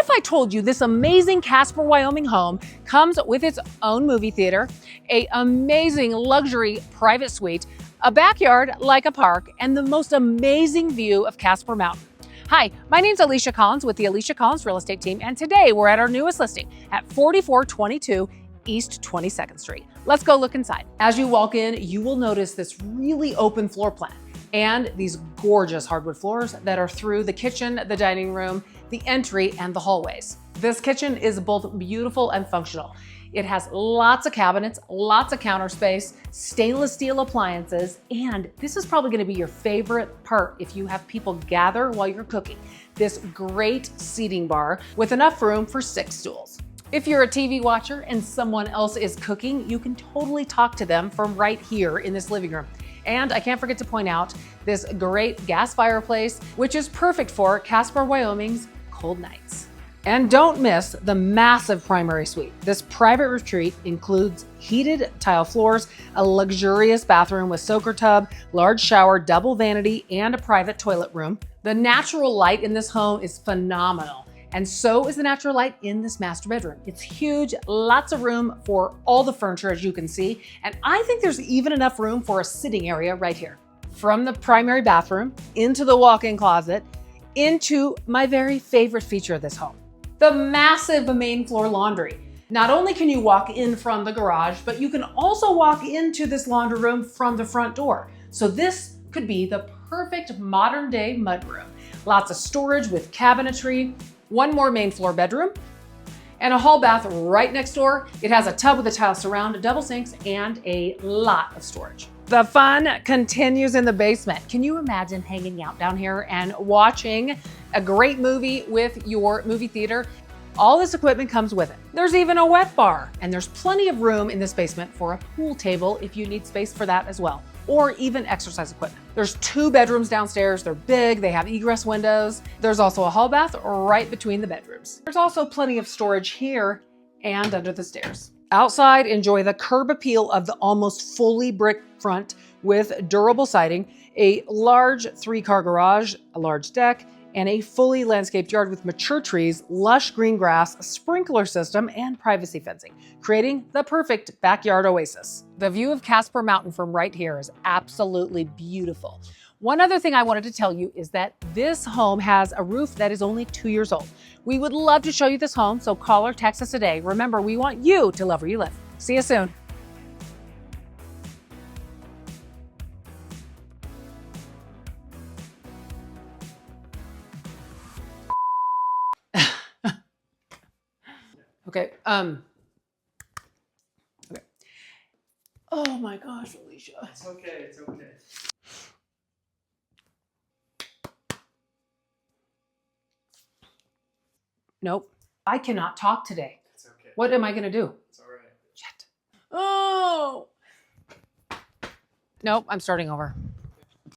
if I told you this amazing Casper, Wyoming home comes with its own movie theater, an amazing luxury private suite, a backyard like a park, and the most amazing view of Casper Mountain? Hi, my name's Alisha Collins with the Alisha Collins Real Estate Team, and today we're at our newest listing at 4422 East 22nd Street. Let's go look inside. As you walk in, you will notice this really open floor plan and these gorgeous hardwood floors that are through the kitchen, the dining room, the entry, and the hallways. This kitchen is both beautiful and functional. It has lots of cabinets, lots of counter space, stainless steel appliances, and this is probably gonna be your favorite part if you have people gather while you're cooking. This great seating bar with enough room for 6 stools. If you're a TV watcher and someone else is cooking, you can totally talk to them from right here in this living room. And I can't forget to point out this great gas fireplace, which is perfect for Casper, Wyoming's cold nights. And don't miss the massive primary suite. This private retreat includes heated tile floors, a luxurious bathroom with soaker tub, large shower, double vanity, and a private toilet room. The natural light in this home is phenomenal. And so is the natural light in this master bedroom. It's huge, lots of room for all the furniture, as you can see. And I think there's even enough room for a sitting area right here. From the primary bathroom, into the walk-in closet, into my very favorite feature of this home, the massive main floor laundry. Not only can you walk in from the garage, but you can also walk into this laundry room from the front door. So this could be the perfect modern day mudroom. Lots of storage with cabinetry, one more main floor bedroom, and a hall bath right next door. It has a tub with a tile surround, double sinks, and a lot of storage. The fun continues in the basement. Can you imagine hanging out down here and watching a great movie with your movie theater? All this equipment comes with it. There's even a wet bar, and there's plenty of room in this basement for a pool table if you need space for that as well, or even exercise equipment. There's 2 bedrooms downstairs. They're big, they have egress windows. There's also a hall bath right between the bedrooms. There's also plenty of storage here and under the stairs. Outside, enjoy the curb appeal of the almost fully brick front with durable siding, a large 3-car garage, a large deck, and a fully landscaped yard with mature trees, lush green grass, a sprinkler system, and privacy fencing, creating the perfect backyard oasis. The view of Casper Mountain from right here is absolutely beautiful. One other thing I wanted to tell you is that this home has a roof that is only 2 years old. We would love to show you this home, so call or text us today. Remember, we want you to love where you live. See you soon. Okay, okay. Oh my gosh, Alisha. It's okay, it's okay. Nope, I cannot talk today. It's okay. What am I gonna do? It's all right. Shit. Oh. Nope, I'm starting over.